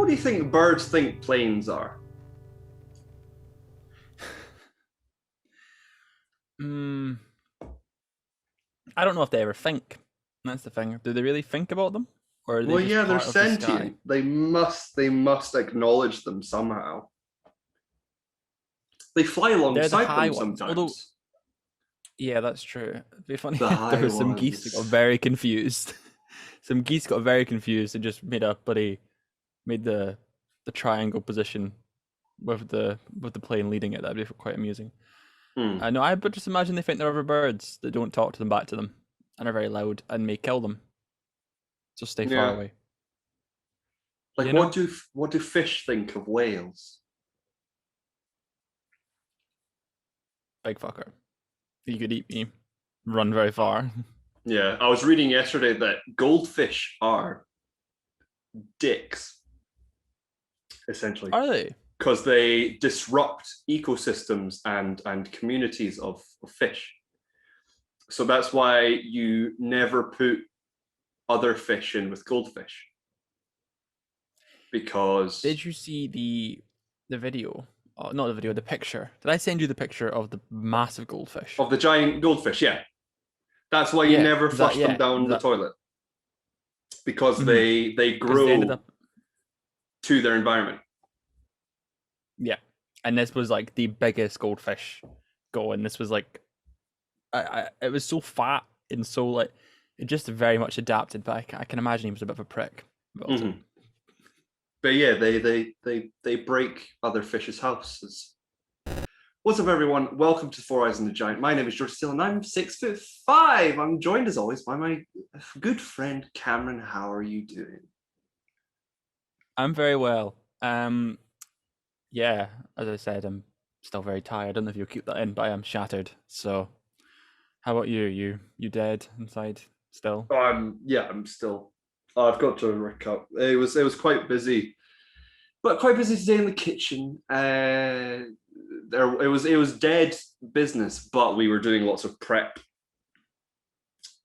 What do you think birds think planes are? I don't know if they ever think. That's the thing. Do they really think about them, or are they Well, just yeah, they're part of the sky? sentient. They must acknowledge them somehow. They fly They're the alongside high them ones. Although, sometimes. yeah, that's true. It'd be funny The if there high was some geese that got ones. very confused. Some geese got very confused and just made the triangle position with the plane leading it. That'd be quite amusing. Hmm. No, I but just imagine they think they're other birds that don't talk to them back to them and are very loud and may kill them. So stay far Yeah. away. Like, You know, what do fish think of whales? big fucker. You could eat me. Run very far. Yeah, I was reading yesterday that goldfish are dicks, essentially, Are they? because they disrupt ecosystems and communities of fish. So that's why you never put other fish in with goldfish, because Did you see the video? Oh, not the video, the picture. Did I send you the picture of the massive goldfish? of the giant goldfish. Yeah, that's why you Yeah, never that flush them yeah, down the that toilet, because because they they ended grow up to their environment. yeah. And this was like the biggest goldfish going. This was like it was so fat and so like it just very much adapted, but I can imagine he was a bit of a prick about it. Mm-hmm. But yeah, they break other fish's houses. What's up, everyone? Welcome to Four Eyes and the Giant. My name is Jordi Steele, and I'm 6'5". I'm joined as always by my good friend Cameron. How are you doing? I'm very well. Yeah, as I said, I'm still very tired. I don't know if you'll keep that in, but I am shattered. So, how about you? You dead inside still? I'm still. I've got to recover. It was quite busy, but quite busy today in the kitchen. It was dead business, but we were doing lots of prep.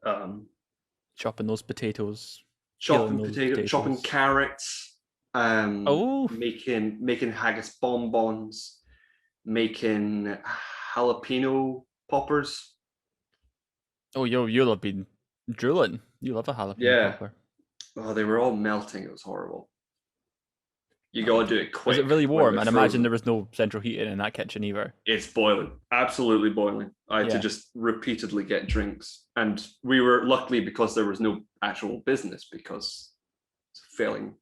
Um, Chopping those potatoos, peeling chopping those potato, chopping potatoes. carrots, Oh, making haggis bonbons, making jalapeno poppers. oh, you'll have been drooling. You love a jalapeno Yeah. popper. Oh, they were all melting. It was horrible. You Oh, gotta do it was it quick really when warm? they're And imagine frozen. there was no central heating in that kitchen either. It's boiling, absolutely boiling. I had to Yeah. just repeatedly get drinks, and we were luckily, because there was no actual business, because it's a failing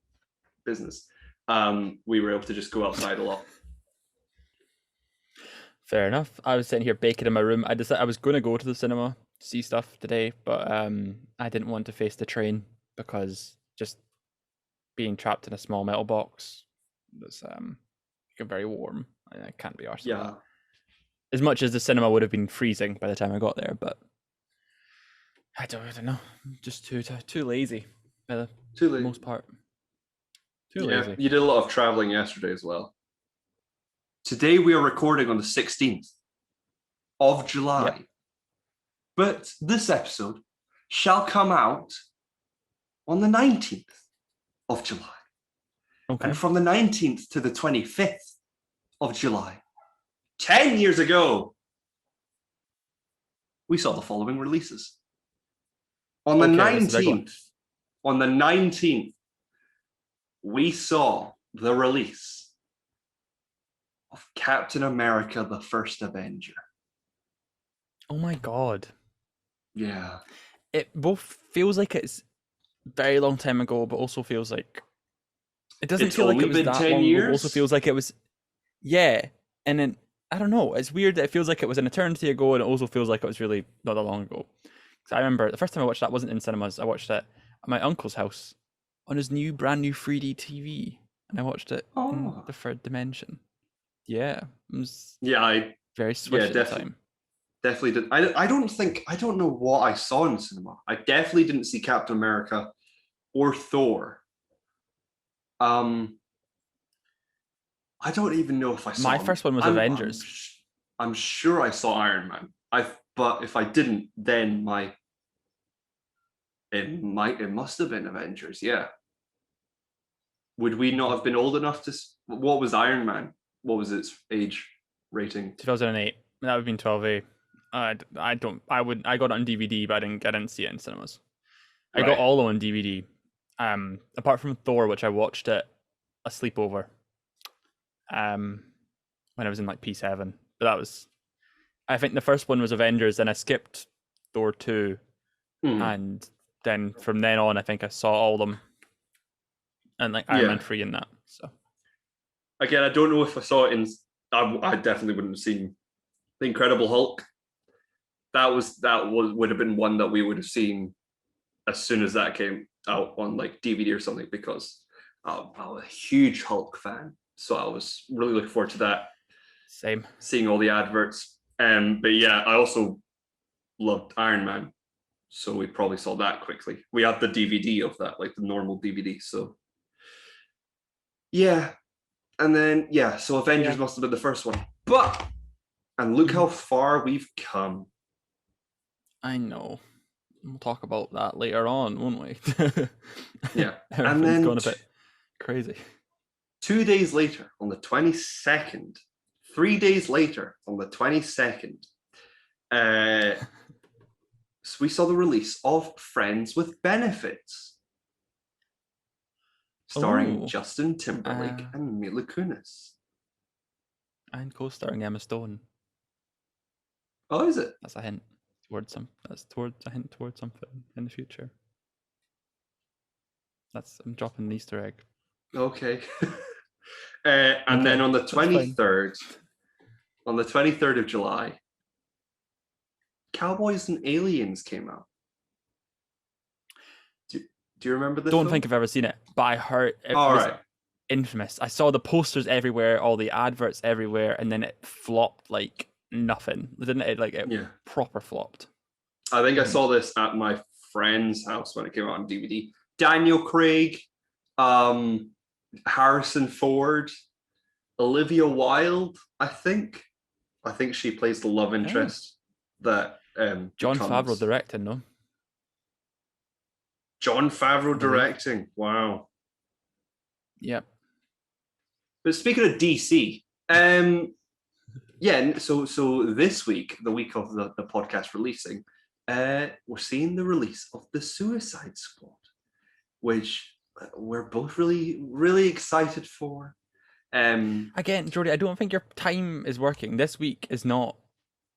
business. We were able to just go outside a lot. Fair enough. I was sitting here baking in my room. I decided I was going to go to the cinema to see stuff today, but I didn't want to face the train because just being trapped in a small metal box was very warm. I can't be arsed with that. Yeah, As much as the cinema would have been freezing by the time I got there, but I don't know. Just too lazy for the too late. most part. Too Yeah, lazy. you did a lot of traveling yesterday as well. Today we are recording on the 16th of Yep. July, but this episode shall come out on the 19th of July. Okay. And from the 19th to the 25th of July, 10 years ago, we saw the following releases. On the Okay, this is a big one. 19th, we saw the release of Captain America, the First Avenger. Oh my god. Yeah. It both feels like it's very long time ago, but also feels like it doesn't It's feel like only it was been that 10 long ago, but also years. feels like it was yeah. And then I don't know. It's weird that it feels like it was an eternity ago, and it also feels like it was really not that long ago. Because I remember the first time I watched that wasn't in cinemas. I watched it at my uncle's house on his brand new 3D TV, and I watched it in Oh. the third dimension. Yeah, it was Yeah, very yeah, swish at the definitely. time. Definitely did. I don't know what I saw in cinema. I definitely didn't see Captain America or Thor. Um, I don't even know if I My saw. first one was I'm I'm Avengers. I'm sure I saw Iron Man. But if I didn't, then it must have been Avengers. Yeah. would we not have been old enough to? What was Iron Man? What was its age rating? 2008. That would have been 12A. I got it on DVD, but I didn't see it in cinemas. I got all on DVD. Apart from Thor, which I watched at a sleepover. When I was in like P7, but that was. I think the first one was Avengers, then I skipped Thor 2, and then from then on, I think I saw all of them, and like Iron Man 3 and that. So again, I don't know if I saw it in. I definitely wouldn't have seen the Incredible Hulk. That would have been one that we would have seen as soon as that came out on like DVD or something, because I'm a huge Hulk fan, so I was really looking forward to that. Same. Seeing all the adverts. But yeah, I also loved Iron Man, so we probably saw that quickly. We had the DVD of that, like the normal DVD. So yeah, and then so Avengers must have been the first one. And look how far we've come. I know. We'll talk about that later on, won't we? Yeah, and then gone a bit crazy. 2 days later, on the 22nd. 3 days later, on the 22nd, so we saw the release of Friends with Benefits, starring Justin Timberlake and Mila Kunis. And co-starring Emma Stone. Oh, is it? That's a hint towards a hint towards something in the future. I'm dropping an Easter egg. Okay. And then on the 23rd, of July, Cowboys and Aliens came out. Do you remember this? Don't think I've ever seen it, but I heard it was infamous. I saw the posters everywhere, all the adverts everywhere, and then it flopped like nothing. Didn't it? Proper flopped. I think I saw this at my friend's house when it came out on DVD. Daniel Craig, Harrison Ford, Olivia Wilde, I think she plays the love interest that Jon Favreau directing, no? Jon Favreau directing. Wow. Yep. But speaking of DC, so this week, the week of the podcast releasing, we're seeing the release of The Suicide Squad, which we're both really, really excited for. Again, Jordi, I don't think your time is working. This week is not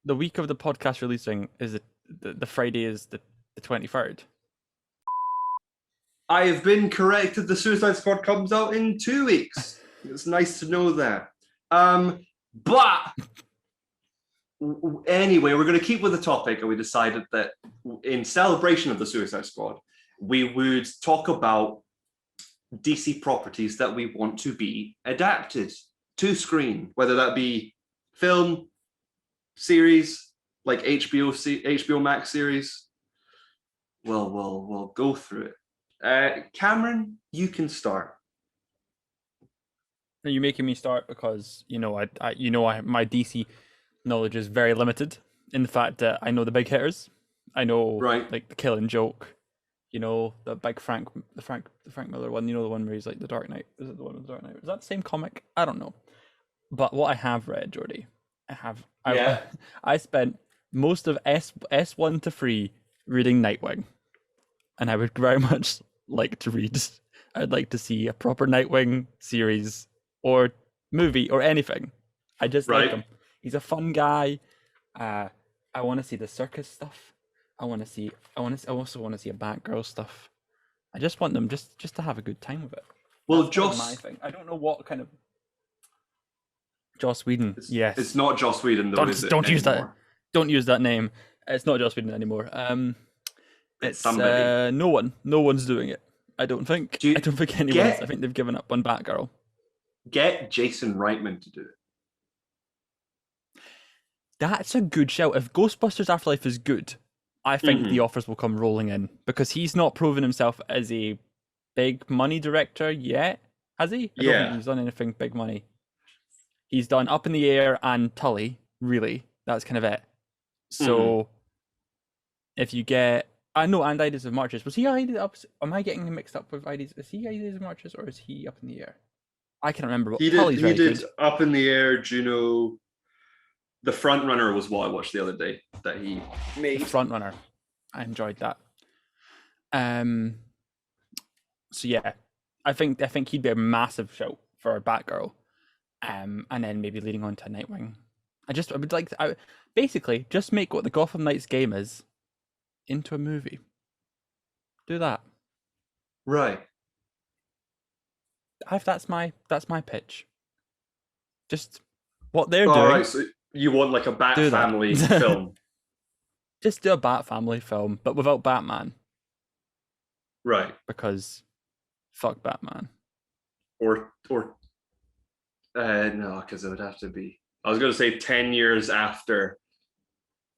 the week of the podcast releasing. Is the Friday is the 23rd. I have been corrected. The Suicide Squad comes out in 2 weeks. It's nice to know that. But anyway, we're going to keep with the topic, and we decided that in celebration of the Suicide Squad, we would talk about DC properties that we want to be adapted to screen, whether that be film, series, like HBO Max series. We'll go through it. Cameron, you can start. Are you making me start because my DC knowledge is very limited in the fact that I know the big hitters. I know like the Killing Joke. The big Frank Miller one. The one where he's like the Dark Knight. Is it the one with the Dark Knight? Is that the same comic? I don't know. But what I have read, Jordi, I spent most of S1 to 3 reading Nightwing, and I would very much like to read. I'd like to see a proper Nightwing series or movie or anything. I just like him. He's a fun guy. I want to see the circus stuff. I also want to see a Batgirl stuff. I just want them just to have a good time with it. Well, that's my thing. I don't know what kind of Joss Whedon. Yes, it's not Joss Whedon though. Don't use that. Don't use that name. It's not Joss Whedon anymore. It's somebody. No one's doing it. I don't think. I don't think anyone's. I think they've given up on Batgirl. Get Jason Reitman to do it. That's a good shout. If Ghostbusters Afterlife is good, I think the offers will come rolling in, because he's not proven himself as a big money director yet, has he? I don't think he's done anything big money. He's done Up in the Air and Tully, really. That's kind of it. So if you get I know, and Ideas of Marches. Was he Ideas up? Am I getting him mixed up with Ideas? Is he Ideas of Marches or is he Up in the Air? I can't remember. But Tully's He very did good. Up in the Air, Juno. The Front Runner was what I watched the other day that he made. The Front Runner. I enjoyed that. So yeah, I think he'd be a massive shout for a Batgirl. And then maybe leading on to Nightwing. I would like to, basically just make what the Gotham Knights game is into a movie. Do that. Right. That's my pitch. Just what they're doing. All right, so you want like a Bat Family film? Just do a Bat Family film, but without Batman. Right. Because fuck Batman. Or no, because it would have to be. I was going to say 10 years after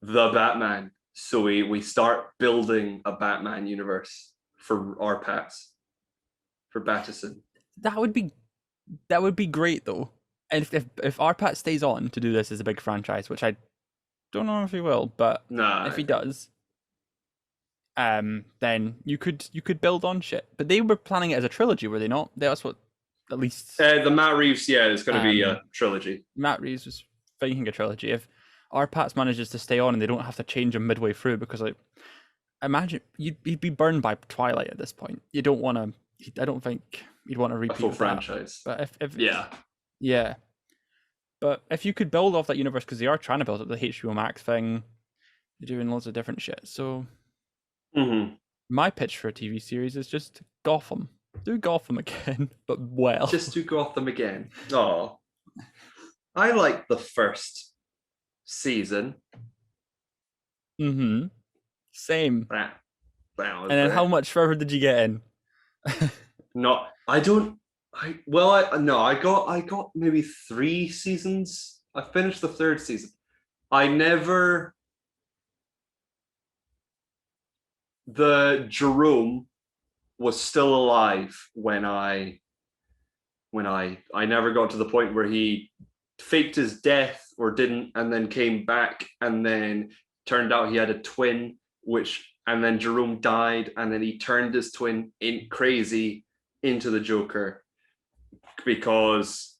the Batman, so we start building a Batman universe for our Pats, for Battison. That would be great though. And if Arpat stays on to do this as a big franchise, which I don't know if he will, but if he does, then you could build on shit. But they were planning it as a trilogy, were they not? That's what, at least. The Matt Reeves, yeah, it's going to be a trilogy. Matt Reeves was thinking a trilogy. If Arpat manages to stay on and they don't have to change him midway through, because like, imagine he'd be burned by Twilight at this point. You don't want to. I don't think you'd want to repeat a full franchise. But if yeah. But if you could build off that universe, because they are trying to build up the HBO Max thing, they're doing loads of different shit. So, my pitch for a TV series is just Gotham. Do Gotham again, but well. Just do Gotham again. Oh, I like the first season. Same. That and then how much further did you get in? No, I don't. I got maybe 3 seasons. I finished the 3rd season. The Jerome was still alive when I never got to the point where he faked his death or didn't, and then came back, and then turned out he had a twin, and then Jerome died, and then he turned his twin crazy into the Joker, because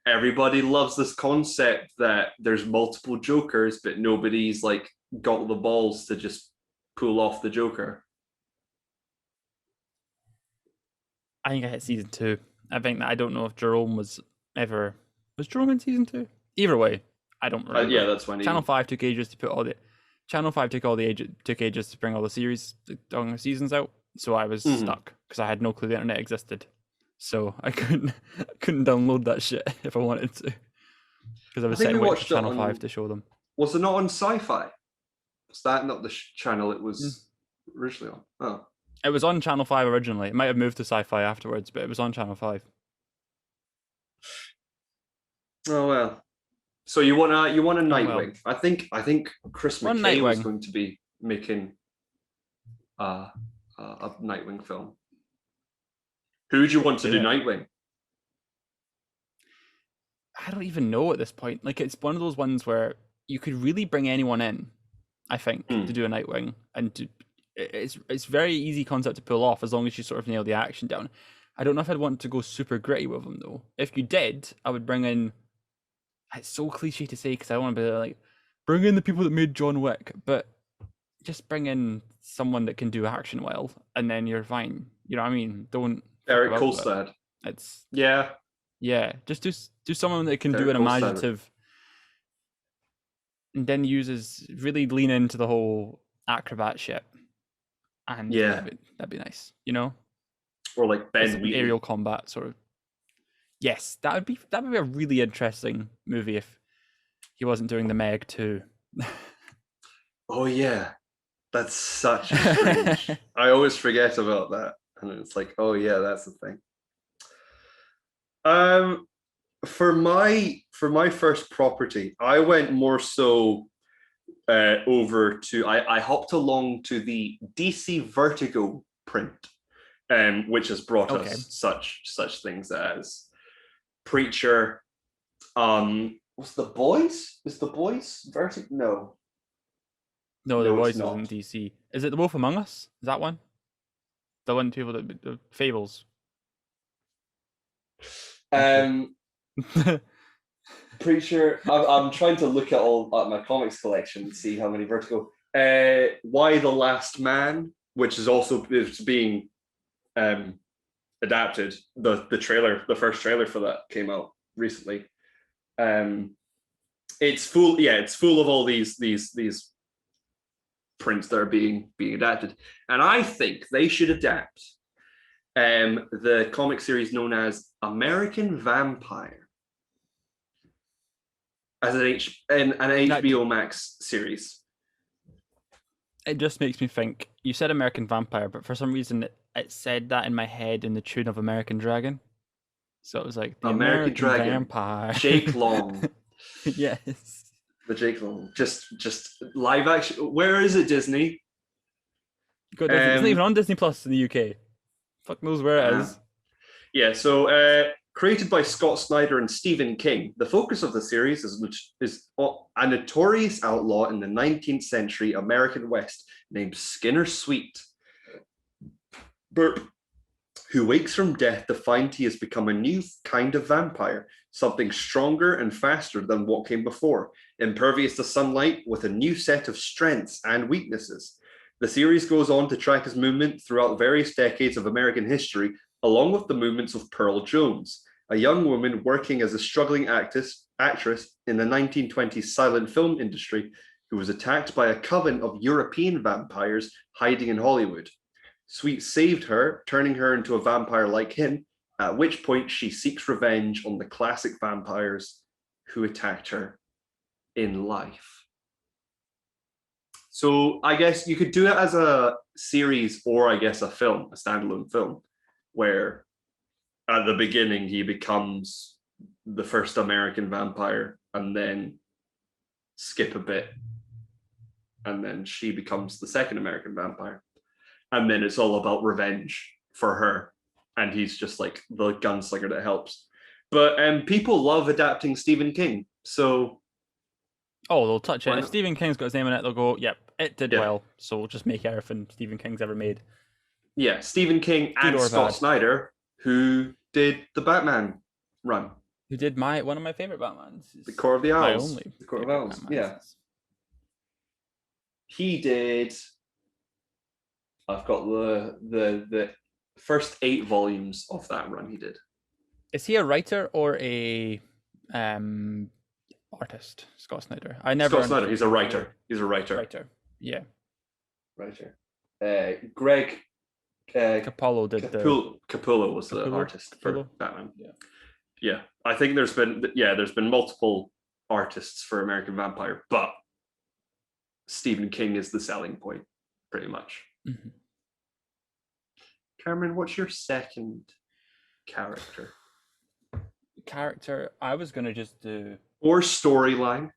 everybody loves this concept that there's multiple Jokers, but nobody's like got the balls to just pull off the Joker. I think I hit season 2. I don't know if Jerome was Jerome in season 2? Either way, I don't remember. Yeah, that's when Channel 5 took ages to took ages to bring all the seasons out, so I was stuck because I had no clue the internet existed. So I couldn't download that shit if I wanted to, because I was sitting waiting for Channel 5 to show them. Was it not on Sci-Fi? Was that not the channel it was originally on? Oh. It was on Channel 5 originally. It might have moved to Sci-Fi afterwards, but it was on Channel 5. Oh well. So you want a Nightwing? Well. I think Chris McKay was going to be making a Nightwing film. Who would you want to do Nightwing? I don't even know at this point. Like, it's one of those ones where you could really bring anyone in, I think, to do a Nightwing, and it's very easy concept to pull off as long as you sort of nail the action down. I don't know if I'd want to go super gritty with them though. If you did, I would bring in. It's so cliche to say because I want to be like, bring in the people that made John Wick, but just bring in someone that can do action well, and then you're fine. You know what I mean? Don't Eric Kolstad. It's yeah. Just do someone that can do an imaginative, and then really lean into the whole acrobat shit. And that'd be nice, you know. Or like Ben Wheatley. Aerial combat sort of. Yes, that would be a really interesting movie if he wasn't doing the Meg too. Oh yeah, that's such a cringe. I always forget about that, and it's like, oh yeah, that's the thing. For my first property, I went more so over to I hopped along to the DC Vertigo print, which has brought us such things as Preacher. Was The Boys? Is The Boys Vertigo? No, The Boys wasn't DC. Is it The Wolf Among Us? Is that one? The one people that the Fables. Pretty sure I'm trying to look at my comics collection and see how many Vertigo. Why the Last Man, which is also being adapted. The first trailer for that came out recently. It's full of all these prints that are being adapted, and I think they should adapt the comic series known as American Vampire as an HBO Max series. It just makes me think. You said American Vampire, but for some reason it said that in my head in the tune of American Dragon. So it was like the American Dragon Vampire. Jake Long. Yes. The Jake Long. Just live action. Where is it, Disney? It's not even on Disney Plus in the UK. Fuck knows where it is. Yeah, so created by Scott Snyder and Stephen King, the focus of the series is a notorious outlaw in the 19th century American West named Skinner Sweet, who wakes from death to find he has become a new kind of vampire, something stronger and faster than what came before, impervious to sunlight with a new set of strengths and weaknesses. The series goes on to track his movement throughout various decades of American history, along with the movements of Pearl Jones, a young woman working as a struggling actress in the 1920s silent film industry who was attacked by a coven of European vampires hiding in Hollywood. Sweet saved her, turning her into a vampire like him, at which point she seeks revenge on the classic vampires who attacked her in life. So I guess you could do it as a series or I guess a standalone film, where at the beginning he becomes the first American vampire and then skip a bit and then she becomes the second American vampire. And then it's all about revenge for her. And he's just like the gunslinger that helps. But people love adapting Stephen King. So... Oh, they'll touch it. If Stephen King's got his name in it, they'll go, yep, it did well. So we'll just make everything Stephen King's ever made. Yeah, Stephen King and Scott Snyder, who did the Batman run. Who did one of my favorite Batmans. The Court of the Owls. The Court of Owls, yeah. He did... I've got the first 8 volumes of that run he did. Is he a writer or a artist, Scott Snyder? Scott Snyder, he's a writer. He's a writer. Writer, yeah. Writer. Greg Capullo did Capullo was the artist for Batman. Yeah. I think there's been multiple artists for American Vampire, but Stephen King is the selling point, pretty much. Mm-hmm. Cameron, what's your second character? I was gonna just do or storyline,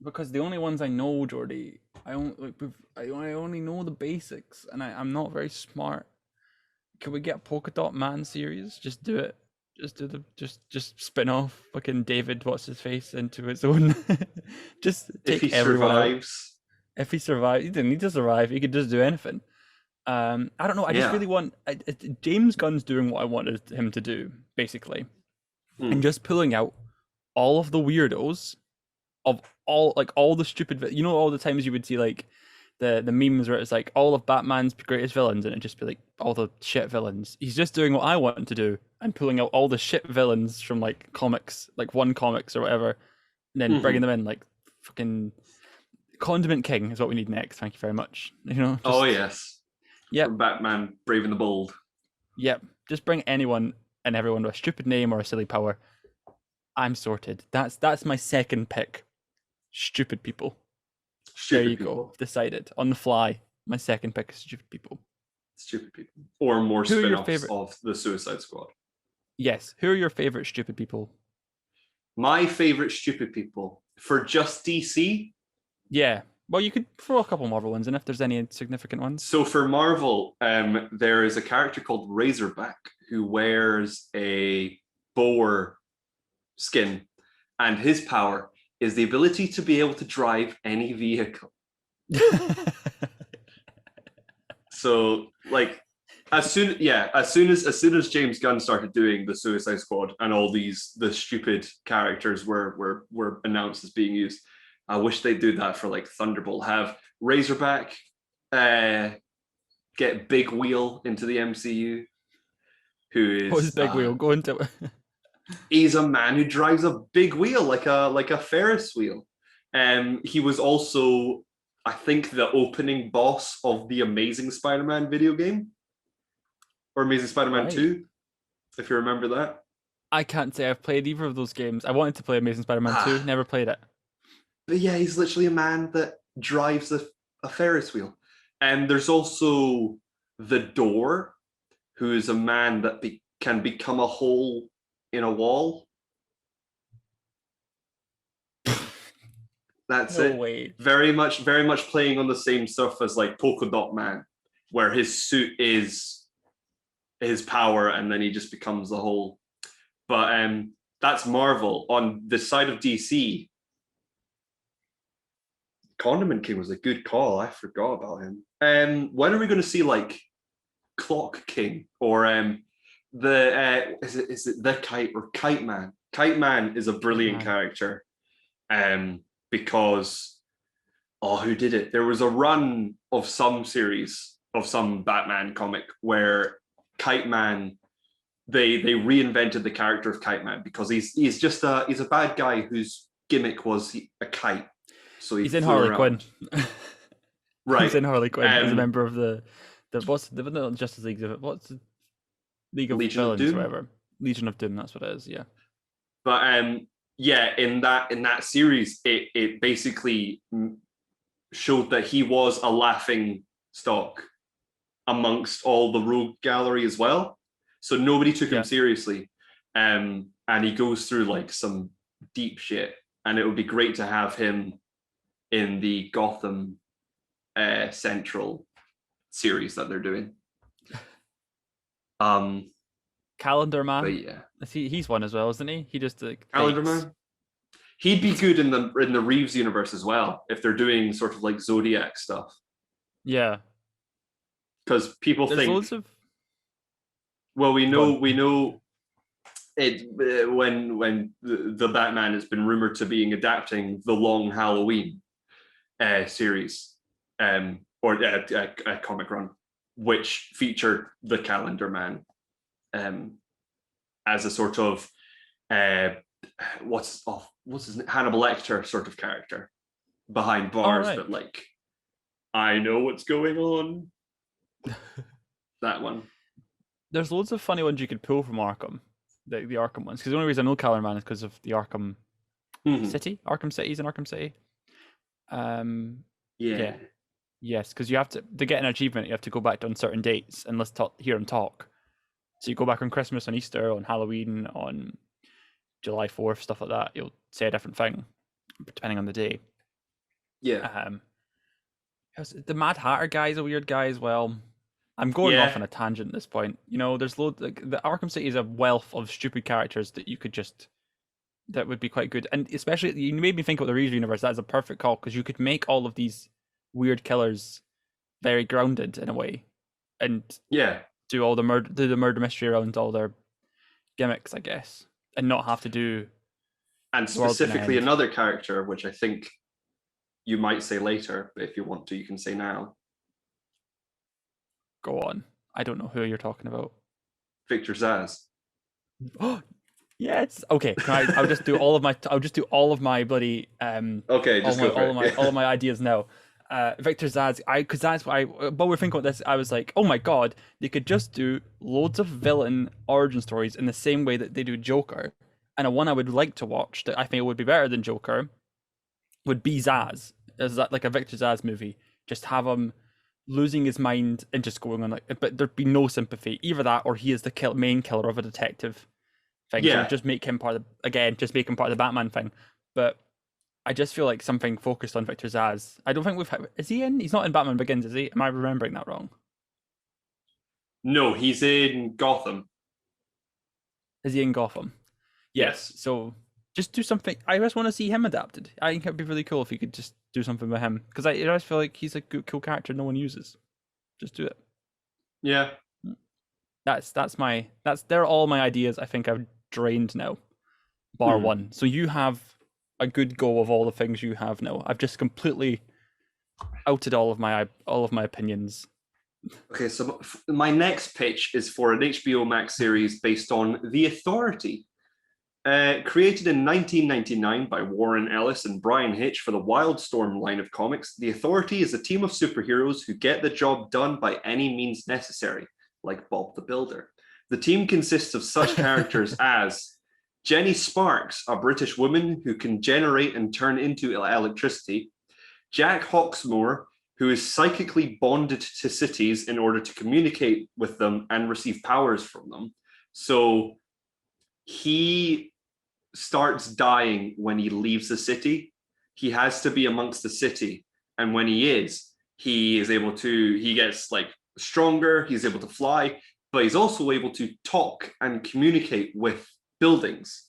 because the only ones I know, Jordi, I only know the basics, and I'm not very smart. Can we get a Polka Dot Man series? Just do it. Just do just spin off fucking David, what's his face, into its own. Just take if he survives. Out. If he survives, he didn't need to survive. He could just do anything. I don't know. I just really want James Gunn's doing what I wanted him to do, basically, and just pulling out all of the weirdos of all the stupid. All the times you would see like the memes where it's like all of Batman's greatest villains, and it'd just be like all the shit villains. He's just doing what I want him to do and pulling out all the shit villains from like comics, like One Comics or whatever, and then bringing them in like fucking Condiment King is what we need next. Thank you very much. Oh yes. Yep. Batman, Brave and the Bold. Yep. Just bring anyone and everyone with a stupid name or a silly power. I'm sorted. That's my second pick. Stupid people. There you go. Decided on the fly. My second pick is stupid people. Stupid people. Or more spin-offs of the Suicide Squad. Yes. Who are your favorite stupid people? My favorite stupid people for just DC? Yeah. Well, you could throw a couple Marvel ones in if there's any significant ones. So for Marvel, there is a character called Razorback who wears a boar skin, and his power is the ability to be able to drive any vehicle. So like as soon as James Gunn started doing the Suicide Squad and all the stupid characters were announced as being used, I wish they'd do that for like Thunderbolt. Have Razorback get Big Wheel into the MCU, who What is is Big Wheel? Go into it. he's a man who drives a big wheel like a Ferris wheel. He was also, I think, the opening boss of the Amazing Spider-Man video game, or Amazing Spider-Man Right. 2, if you remember that. I can't say I've played either of those games. I wanted to play Amazing Spider-Man 2, never played it. But yeah, he's literally a man that drives a Ferris wheel. And there's also the Door, who is a man that can become a hole in a wall. That's No it. way. Very much playing on the same stuff as like Polka Dot Man, where his suit is his power and then he just becomes the whole. But that's Marvel. On the side of DC, Condiment King was a good call. I forgot about him. When are we going to see like Clock King or is it the Kite or Kite Man? Kite Man is a brilliant character. Because who did it? There was a run of some series of some Batman comic where Kite Man, they reinvented the character of Kite Man because he's a bad guy whose gimmick was a kite. So he's in Harley Quinn. Right. He's in Harley Quinn. He's a member of the what's the not Justice League, what's the League of Legion Villains of Doom? or whatever. Legion of Doom, that's what it is, yeah. But yeah, in that series, it basically showed that he was a laughing stock amongst all the rogue gallery as well. So nobody took him seriously. And he goes through like some deep shit. And it would be great to have him in the Gotham Central series that they're doing. Calendar Man. But yeah. He's one as well, isn't he? He just Calendar Man. He'd be good in the Reeves universe as well if they're doing sort of like Zodiac stuff. Yeah, because people think loads of. Well, we know it when the Batman has been rumored to being adapting the Long Halloween series or a comic run, which featured the Calendar Man as a sort of what's his name? Hannibal Lecter sort of character behind bars, but like I know what's going on. That one. There's loads of funny ones you could pull from Arkham, the Arkham ones. Because the only reason I know Calendar Man is because of the Arkham City. Arkham City's in Arkham City. Yeah. Yes, because you have to get an achievement, you have to go back on certain dates and hear him talk. So you go back on Christmas, on Easter, on Halloween, on July 4th, stuff like that. You'll say a different thing depending on the day. Yeah. The Mad Hatter guy is a weird guy as well. I'm going off on a tangent at this point. You know, there's loads. Like, the Arkham City is a wealth of stupid characters that you could that would be quite good. And especially, you made me think about the Reeves universe. That is a perfect call because you could make all of these weird killers very grounded in a way, and do all the murder mystery around all their gimmicks, I guess, and not have to do. And specifically another character, which I think you might say later, but if you want to, you can say now. Go on. I don't know who you're talking about. Victor Zsasz. Oh, yes. Okay. I'll just do all of my. I'll just do all of my bloody. Okay. Just go for it. All of my ideas now. Victor Zsasz. Because that's why. While we're thinking about this, I was like, oh my god, they could just do loads of villain origin stories in the same way that they do Joker. And a one I would like to watch that I think would be better than Joker would be Zsasz. Is that like a Victor Zsasz movie? Just have him losing his mind and just going on like, but there'd be no sympathy. Either that, or he is the main killer of a detective thing. Yeah. So just make him part of the Batman thing. But I just feel like something focused on Victor Zsasz. I don't think is he in? He's not in Batman Begins, is he? Am I remembering that wrong? No, he's in Gotham. Is he in Gotham? Yes. So just do something. I just want to see him adapted. I think it'd be really cool if you could just do something with him because I just feel like he's a good, cool character no one uses. Just do it. Yeah. They're all my ideas. I think I've drained now, bar one. So you have a good go of all the things you have now. I've just completely outed all of my opinions. Okay, so my next pitch is for an HBO Max series based on The Authority. Created in 1999 by Warren Ellis and Brian Hitch for the Wildstorm line of comics, The Authority is a team of superheroes who get the job done by any means necessary, like Bob the Builder. The team consists of such characters as Jenny Sparks, a British woman who can generate and turn into electricity, Jack Hawksmoor, who is psychically bonded to cities in order to communicate with them and receive powers from them. So he starts dying when he leaves the city. He has to be amongst the city. And when he is able to, he gets like stronger, he's able to fly, but he's also able to talk and communicate with buildings.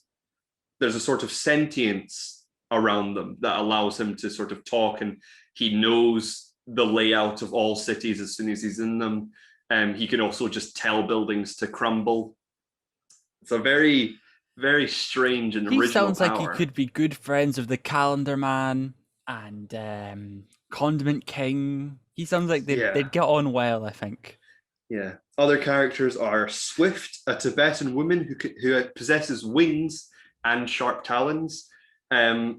There's a sort of sentience around them that allows him to sort of talk, and he knows the layout of all cities as soon as he's in them. He can also just tell buildings to crumble. It's a very, very strange and original He sounds power. like he could be good friends with the Calendar Man and Condiment King. He sounds like they'd get on well, I think. Yeah. Other characters are Swift, a Tibetan woman who possesses wings and sharp talons. The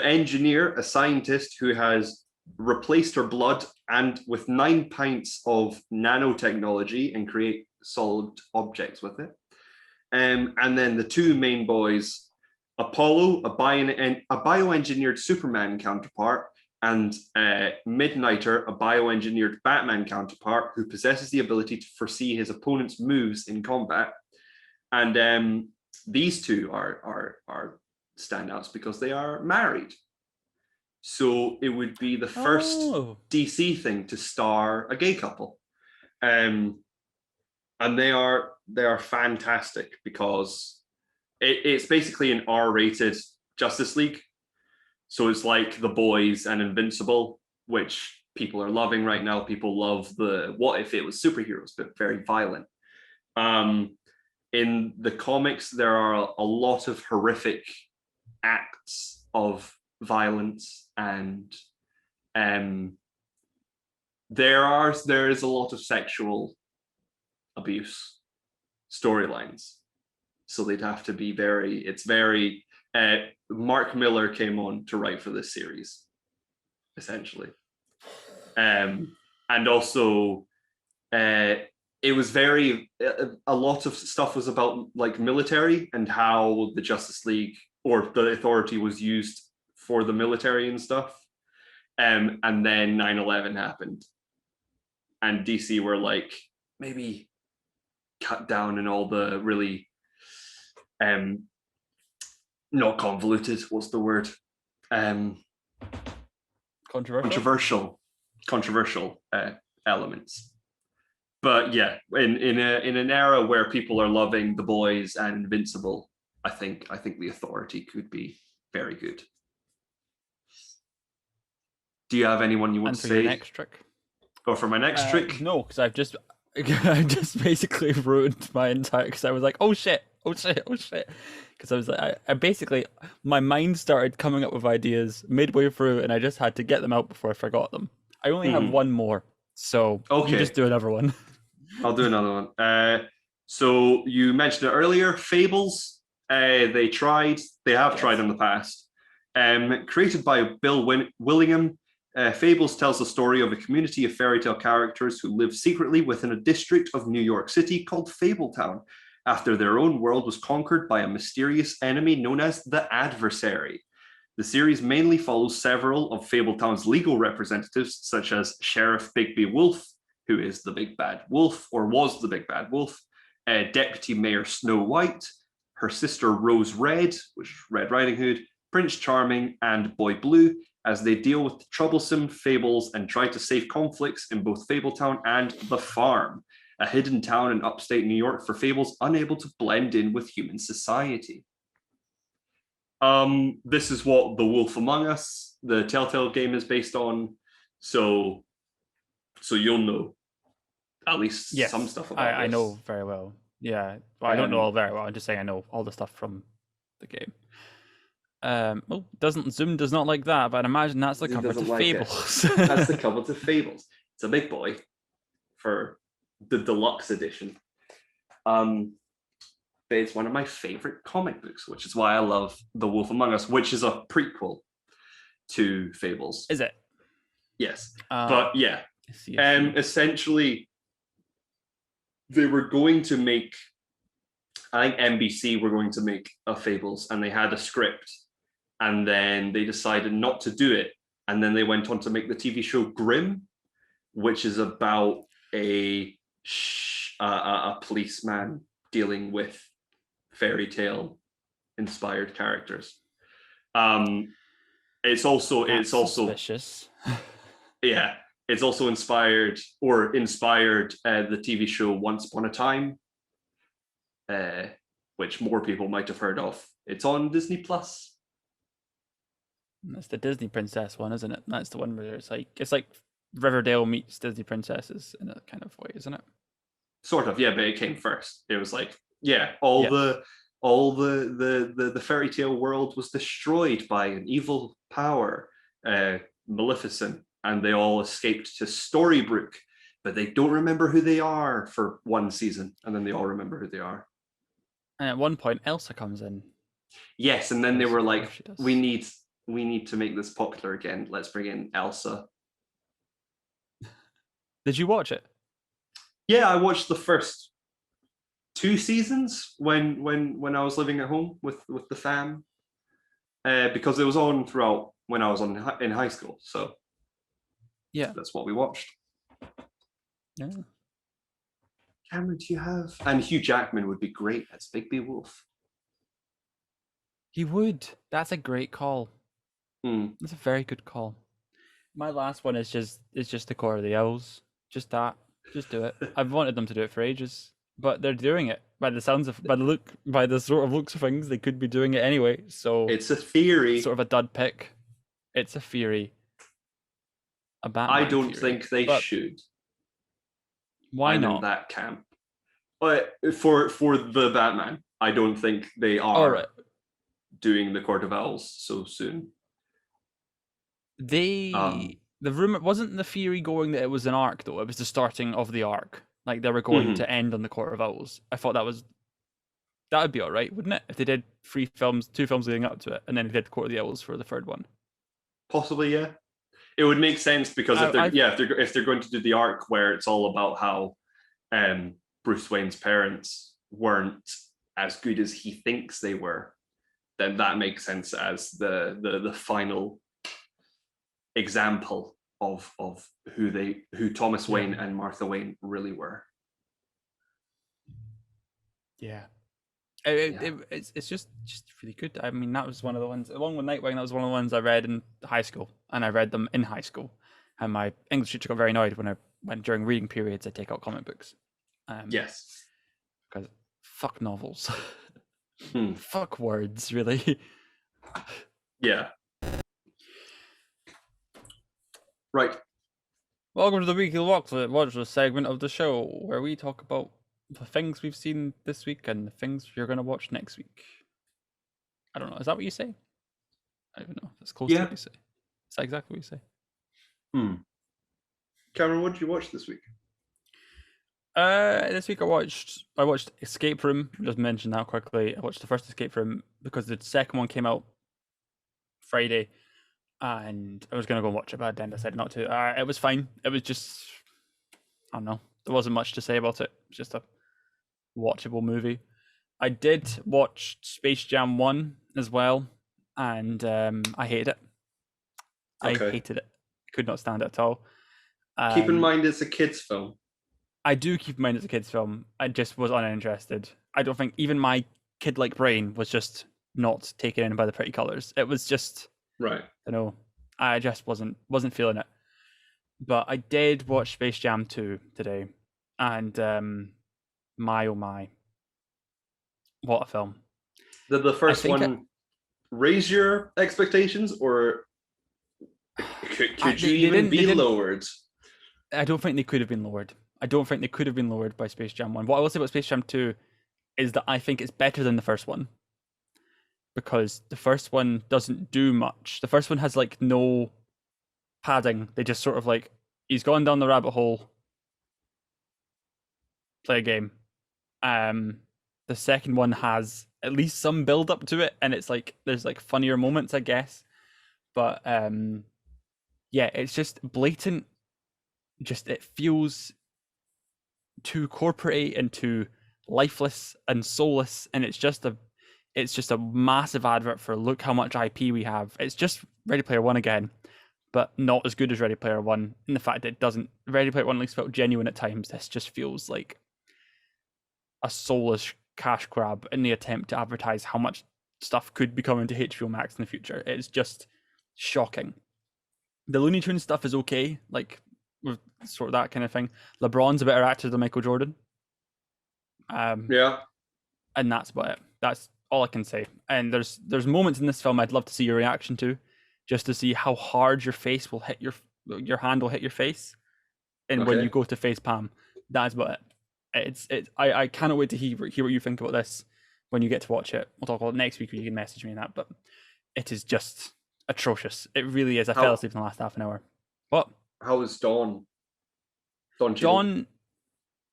engineer, a scientist who has replaced her blood and with 9 pints of nanotechnology and create solid objects with it. And then the two main boys, Apollo, a bioengineered Superman counterpart, and Midnighter, a bioengineered Batman counterpart who possesses the ability to foresee his opponent's moves in combat. And these two are standouts because they are married. So it would be the first DC thing to star a gay couple. And they are fantastic because it's basically an R-rated Justice League. So it's like The Boys and Invincible, which people are loving right now. People love the what if it was superheroes, but very violent. In the comics, there are a lot of horrific acts of violence, and there is a lot of sexual abuse storylines. So they'd have to be very. Mark Miller came on to write for this series, essentially, and also it was very. A lot of stuff was about like military and how the Justice League or the Authority was used for the military and stuff. And then 9/11 happened, and DC were like, maybe cut down in all the really not convoluted, what's the word? Controversial elements. But yeah, in an era where people are loving The Boys and Invincible, I think The Authority could be very good. Do you have anyone you want to say? Your next trick? Or for my next trick? No, because I just basically ruined my entire. Because I was like, oh shit. Because I was like, I basically, my mind started coming up with ideas midway through, and I just had to get them out before I forgot them. I only have one more, so you just do another one. I'll do another one. So you mentioned it earlier, Fables. They have tried in the past. Created by Bill Willingham, Fables tells the story of a community of fairy tale characters who live secretly within a district of New York City called Fabletown, after their own world was conquered by a mysterious enemy known as the Adversary. The series mainly follows several of Fabletown's legal representatives, such as Sheriff Bigby Wolf, who is the Big Bad Wolf, or was the Big Bad Wolf, Deputy Mayor Snow White, her sister Rose Red, which is Red Riding Hood, Prince Charming, and Boy Blue, as they deal with the troublesome fables and try to save conflicts in both Fabletown and The Farm, a hidden town in upstate New York for fables unable to blend in with human society. This is what The Wolf Among Us, the Telltale game, is based on, so you'll know. at least Yes, some stuff about I this. know very well. Yeah, well, I don't know all very well. I'm just saying I know all the stuff from the game. Oh, Zoom does not like that, but I'd imagine that's the He cover to doesn't like it. Fables. That's the cover to Fables. It's a big boy for the deluxe edition. But it's one of my favorite comic books, which is why I love The Wolf Among Us, which is a prequel to Fables. Is it? Yes. But yeah, I see. essentially, they were going to make, I think NBC were going to make a Fables, and they had a script, and then they decided not to do it. And then they went on to make the TV show Grimm, which is about a policeman dealing with fairy tale inspired characters. It's also suspicious. Yeah, it's also inspired the TV show Once Upon a Time, which more people might have heard of. It's on Disney Plus. That's the Disney Princess one, isn't it? That's the one where it's like Riverdale meets Disney Princesses in a kind of way, isn't it? Sort of, yeah, but it came first. It was like, yeah, the fairy tale world was destroyed by an evil power, Maleficent, and they all escaped to Storybrooke, but they don't remember who they are for one season, and then they all remember who they are. And at one point, Elsa comes in. Yes, and then they were like, we need to make this popular again. Let's bring in Elsa. Did you watch it? Yeah, I watched the first 2 seasons when I was living at home with the fam, because it was on throughout when I was in high school. So yeah, that's what we watched. Yeah. Cameron, do you have? And Hugh Jackman would be great as Big B Wolf. He would. That's a great call. That's a very good call. My last one is just the Court of the Owls. Just that. Just do it. I've wanted them to do it for ages, but they're doing it. By the sort of looks of things, they could be doing it anyway. So it's a theory. Sort of a dud pick. It's a theory. A Batman I don't theory, think they should. Why not? In that camp. But for the Batman, I don't think they are doing the Court of Owls so soon. The rumor wasn't the theory going that it was an arc though. It was the starting of the arc. Like they were going to end on the Court of Owls. I thought that would be all right, wouldn't it? If they did 2 films leading up to it, and then they did Court of the Owls for the third one. Possibly, yeah. It would make sense because if they're going to do the arc where it's all about how Bruce Wayne's parents weren't as good as he thinks they were, then that makes sense as the final example of who Thomas Wayne and Martha Wayne really were. Yeah. It's just really good. I mean, that was one of the ones, along with Nightwing, that was one of the ones I read in high school, and I read them in high school. And my English teacher got very annoyed when during reading periods I take out comic books. Yes. Because fuck novels. Fuck words, really. Yeah. Right. Welcome to the Weekly Watchlist segment of the show, where we talk about the things we've seen this week and the things you're going to watch next week. I don't know. Is that what you say? I don't even know. That's close to what you say. Is that exactly what you say? Cameron, what did you watch this week? This week I watched Escape Room. Just mention that quickly. I watched the first Escape Room because the second one came out Friday, and I was going to go and watch it, but then I decided not to. It was fine. It was just, I don't know. There wasn't much to say about it. It's just a watchable movie. I did watch Space Jam 1 as well, and I hated it. I hated it. Could not stand it at all. Keep in mind it's a kid's film. I do keep in mind it's a kid's film. I just was uninterested. I don't think even my kid-like brain was just not taken in by the pretty colors. It was just, right. I don't know. I just wasn't feeling it. But I did watch Space Jam 2 today, and my oh my, what a film! Did the first one raise your expectations, or could you even be lowered? I don't think they could have been lowered. I don't think they could have been lowered by Space Jam 1. What I will say about Space Jam 2 is that I think it's better than the first one. Because the first one doesn't do much. The first one has like no padding. They just sort of like, he's gone down the rabbit hole, play a game. The second one has at least some build up to it, and it's like there's like funnier moments, I guess. But yeah, it's just blatant. Just it feels too corporate and too lifeless and soulless, and it's just a massive advert for look how much IP we have. It's just Ready Player One again, but not as good as Ready Player One. In the fact that it doesn't, Ready Player One at least felt genuine at times. This just feels like a soulless cash grab in the attempt to advertise how much stuff could be coming to HBO Max in the future. It's just shocking. The Looney Tunes stuff is okay, like with sort of that kind of thing. LeBron's a better actor than Michael Jordan. Yeah. And that's about it. That's all I can say. And there's moments in this film I'd love to see your reaction to, just to see how hard your face will hit your hand will hit your face, and when you go to face palm. That's about it. I cannot wait to hear what you think about this when you get to watch it. We'll talk about it next week, or you can message me on that. But it is just atrocious. It really is. I fell asleep in the last half an hour. What? How is Dawn? Dawn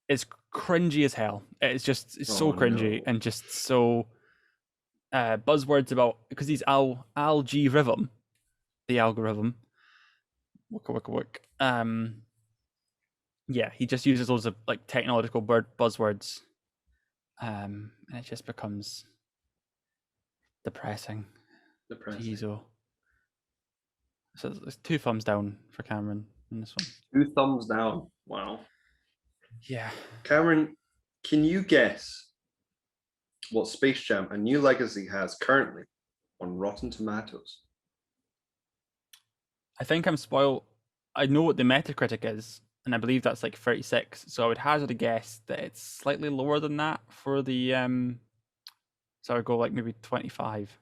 is cringy as hell. It's so cringy and just so buzzwords about, because he's algae rhythm, the algorithm. Yeah, he just uses loads of like technological buzzwords, and it just becomes depressing. Jeez, so there's 2 thumbs down for Cameron in this one. 2 thumbs down. Wow. Yeah. Cameron, can you guess what Space Jam: A New Legacy has currently on Rotten Tomatoes? I think I'm spoiled. I know what the Metacritic is, and I believe that's like 36. So I would hazard a guess that it's slightly lower than that for the so I would go like maybe 25.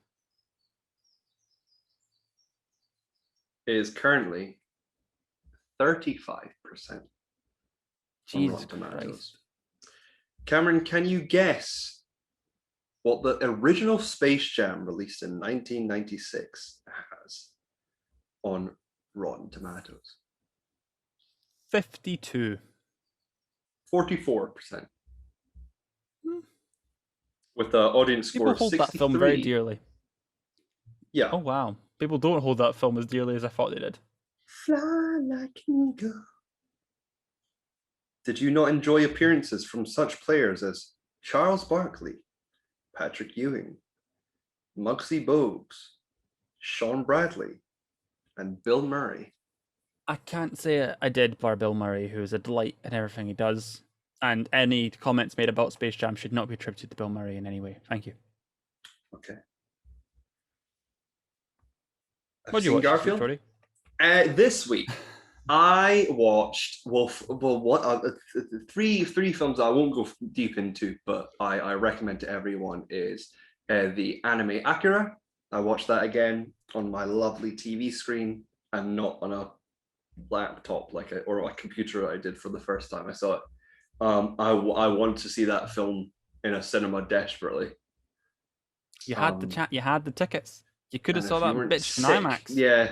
It is currently 35% on Rotten Tomatoes. Cameron, can you guess what the original Space Jam released in 1996 has on Rotten Tomatoes? 52. 44%. With the audience score of 63. People hold that film very dearly. Yeah. Oh wow. People don't hold that film as dearly as I thought they did. Fly like an eagle. Did you not enjoy appearances from such players as Charles Barkley, Patrick Ewing, Muggsy Bogues, Sean Bradley, and Bill Murray? I can't say I did, bar Bill Murray, who is a delight in everything he does. And any comments made about Space Jam should not be attributed to Bill Murray in any way. Thank you. Okay. What did you watch, Garfield? This week, I watched three films I won't go deep into, but I recommend to everyone is the anime Akira. I watched that again on my lovely TV screen and not on a laptop or a computer I did for the first time I saw it. I want to see that film in a cinema desperately. You had you had the tickets. You could have saw that bitch in IMAX. Yeah.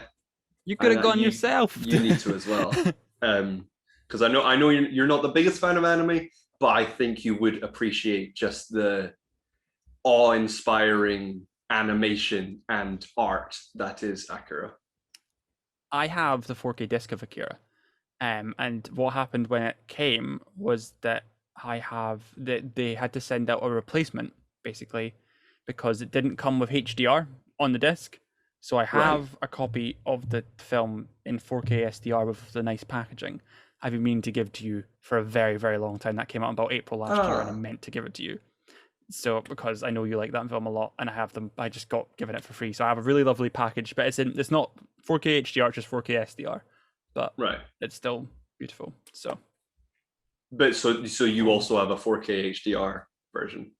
You could have gone yourself. You need to as well. Because I know you're not the biggest fan of anime, but I think you would appreciate just the awe-inspiring animation and art that is Akira. I have the 4K disc of Akira. And what happened when it came was that they had to send out a replacement, basically, because it didn't come with HDR on the disc. So I have a copy of the film in 4K SDR with the nice packaging. I've been meaning to give to you for a very, very long time. That came out about April last year, and I meant to give it to you. So because I know you like that film a lot, and I have them, I just got given it for free. So I have a really lovely package, but it's not 4K HDR, it's just 4K SDR. But it's still beautiful. So you also have a 4K HDR version?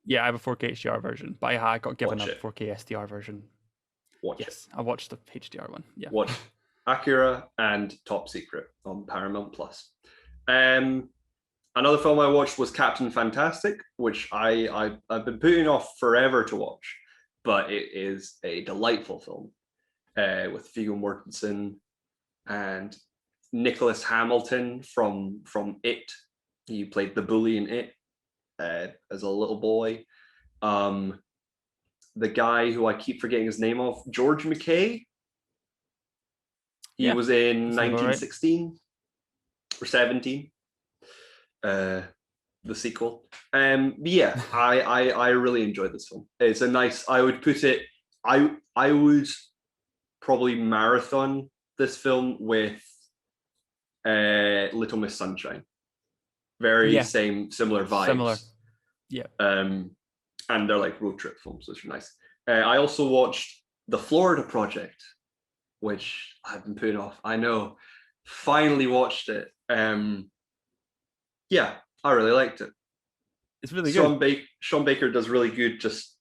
Yeah, I have a 4K HDR version, but I got given a 4K SDR version. Watch it. I watched the HDR one. Watch Akira and Top Secret on Paramount Plus. Another film I watched was Captain Fantastic, which I've been putting off forever to watch, but it is a delightful film with Viggo Mortensen and Nicholas Hamilton from It. He played the bully in It as a little boy. The guy who I keep forgetting his name of, George McKay. He was in 1916 or 17. The sequel. Yeah, I really enjoyed this film. It's a nice. I would put it. I would probably marathon this film with Little Miss Sunshine. Very similar vibes. Similar. Yeah. And they're like road trip films, which are nice. I also watched The Florida Project, which I've been putting off. I know. Finally watched it. Yeah, I really liked it. It's really good. Sean Baker does really good. Just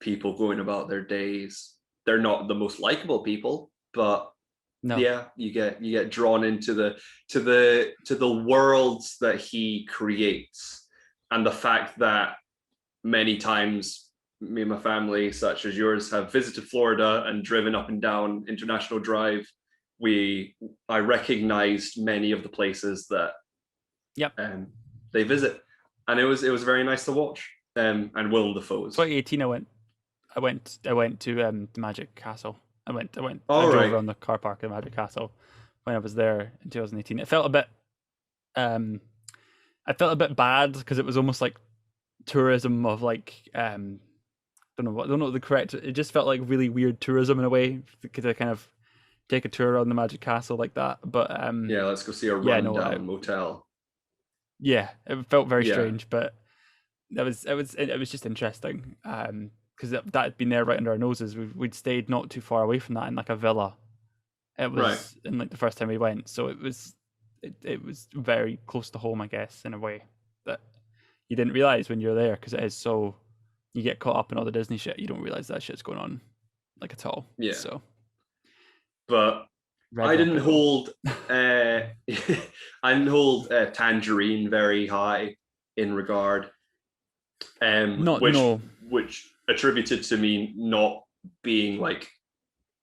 people going about their days. They're not the most likable people, but yeah, you get drawn into the worlds that he creates, and the fact that many times me and my family, such as yours, have visited Florida and driven up and down International Drive. I recognized many of the places that they visit, and it was very nice to watch. And Willem Dafoe. 2018, I went to the Magic Castle. I drove around the car park at Magic Castle when I was there in 2018. It felt a bit, I felt a bit bad because it was almost like tourism of like, don't know the correct. It just felt like really weird tourism in a way to kind of take a tour around the Magic Castle like that. But yeah, let's go see a rundown motel. Yeah, it felt very strange, but it was just interesting. Because that had been there right under our noses. We'd stayed not too far away from that in like a villa. It was in like the first time we went, so it was very close to home, I guess, in a way that you didn't realize when you're there, because it is so. You get caught up in all the Disney shit, you don't realize that shit's going on, like at all. Yeah. So, but I didn't hold Tangerine very high in regard. Which attributed to me not being like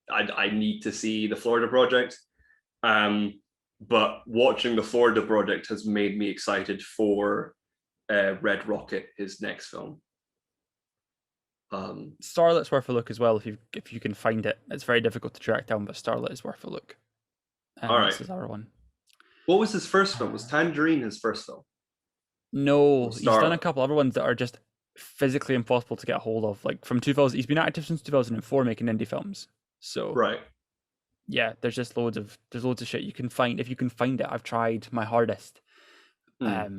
I need to see the Florida Project, but watching the Florida Project has made me excited for Red Rocket, his next film. Starlet's worth a look as well if you can find it. It's very difficult to track down, but Starlet is worth a look. All right, this is our one. What was his first film? Was Tangerine his first film? No, he's done a couple other ones that are just physically impossible to get a hold of. Like from 2000, he's been active since 2004 making indie films. So yeah, there's loads of shit you can find. If you can find it, I've tried my hardest. But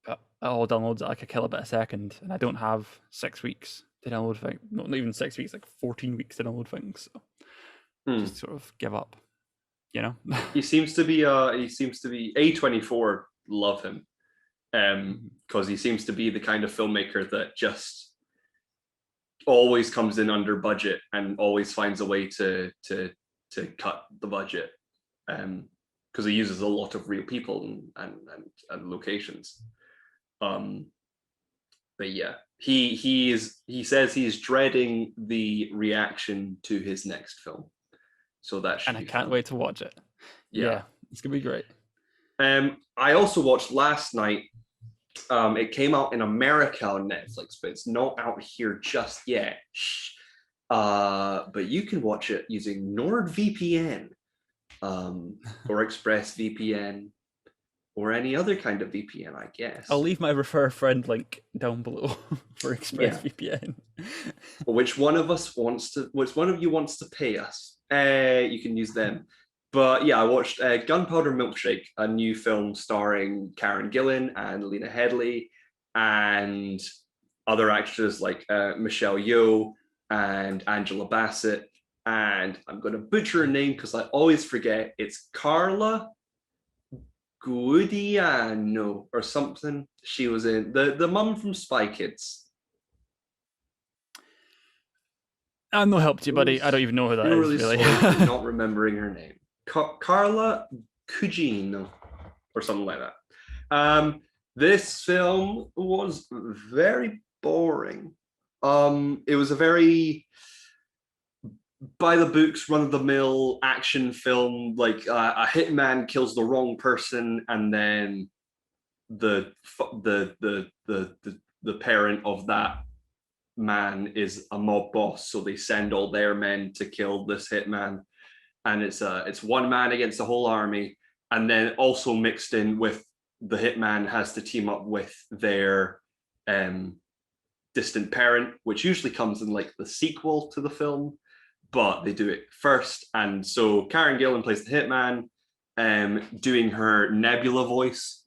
it all downloads at like a kilobit a second, and I don't have 6 weeks to download things. Not even 6 weeks, like 14 weeks to download things. So just sort of give up. You know, he seems to be A24 love him. Because he seems to be the kind of filmmaker that just always comes in under budget and always finds a way to cut the budget, because he uses a lot of real people and locations. But yeah, he says he's dreading the reaction to his next film, so that should I can't wait to watch it. Yeah, it's gonna be great. I also watched last night. It came out in America on Netflix, but it's not out here just yet. But you can watch it using NordVPN, or ExpressVPN, or any other kind of VPN, I guess. I'll leave my refer a friend link down below for ExpressVPN. Which one of you wants to pay us? You can use them. But yeah, I watched Gunpowder Milkshake, a new film starring Karen Gillan and Lena Headey and other actors like Michelle Yeoh and Angela Bassett. And I'm going to butcher her name because I always forget. It's Carla Guadiano or something. She was in the mum from Spy Kids. I'm no help to you, buddy. I don't even know who that is. Really, not remembering her name. Carla Cugino or something like that. This film was very boring. It was a very by the books, run of the mill action film. Like a hitman kills the wrong person, and then the parent of that man is a mob boss, so they send all their men to kill this hitman, and it's one man against the whole army, and then also mixed in with the hitman has to team up with their distant parent, which usually comes in like the sequel to the film, but they do it first. And so Karen Gillan plays the hitman, doing her Nebula voice.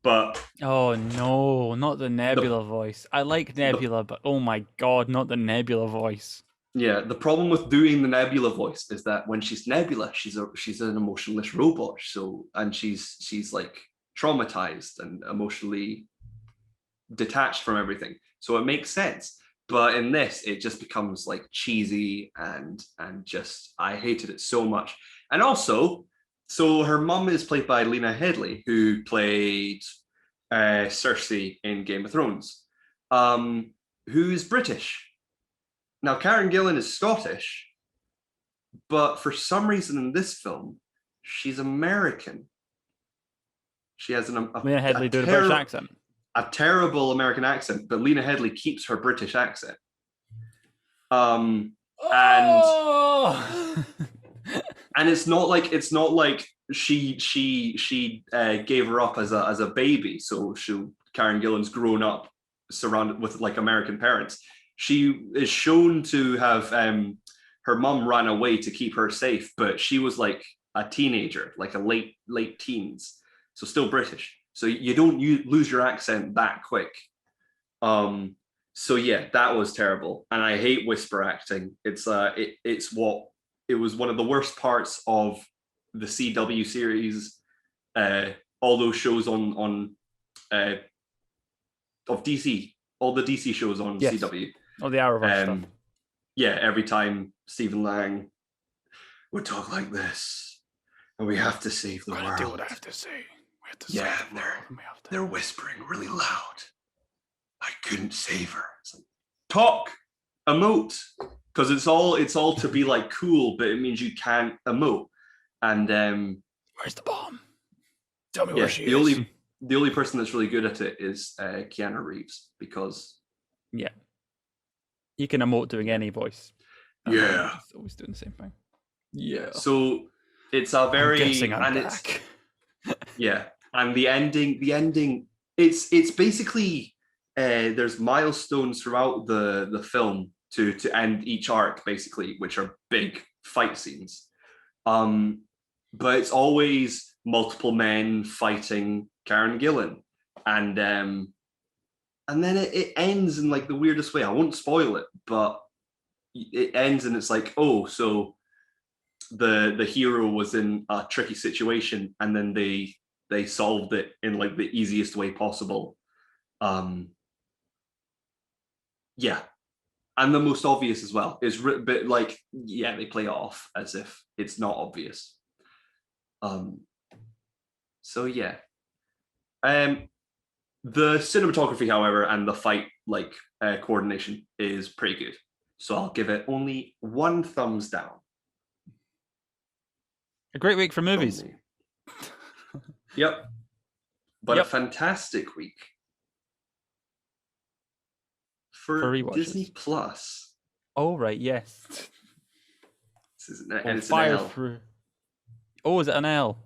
But oh no, not the Nebula voice. I like Nebula, but oh my god, not the Nebula voice. Yeah, the problem with doing the Nebula voice is that when she's Nebula, she's an emotionless robot. So, and she's like traumatized and emotionally detached from everything. So it makes sense. But in this, it just becomes like cheesy and just I hated it so much. And also, so her mum is played by Lena Headey, who played Cersei in Game of Thrones, who is British. Now, Karen Gillan is Scottish, but for some reason in this film, she's American. She has Lena Headey doing a British accent. A terrible American accent, but Lena Headey keeps her British accent. And it's not like she gave her up as a baby, so Karen Gillan's grown up surrounded with like American parents. She is shown to have her mum ran away to keep her safe, but she was like a teenager, like a late teens, so still British. So you don't lose your accent that quick. So yeah, that was terrible, and I hate whisper acting. It was one of the worst parts of the CW series. All those shows on of DC, all the DC shows on CW. Oh, the Arrowverse stuff. Yeah, every time Stephen Lang would talk like this, and we have to save the world. Do what I have to say. We have to yeah, they're whispering really loud. I couldn't save her. It's like, talk, emote, because it's all to be like cool, but it means you can't emote. And where's the bomb? Tell me where she is. The only person that's really good at it is Keanu Reeves, because he can emote doing any voice. He's always doing the same thing. Yeah. So it's a very I'm back. And the ending. It's basically there's milestones throughout the film to end each arc, basically, which are big fight scenes. But it's always multiple men fighting Karen Gillan, and then it ends in like the weirdest way. I won't spoil it, but it ends and it's like, oh, so the hero was in a tricky situation, and then they solved it in like the easiest way possible. And the most obvious as well is, but like, they play it off as if it's not obvious. So yeah. The cinematography, however, and the fight coordination is pretty good. So I'll give it only 1 thumbs down. A great week for movies. Yep. But a fantastic week for Disney Plus. Oh, right, yes. This is and it's an L. Oh, is it an L?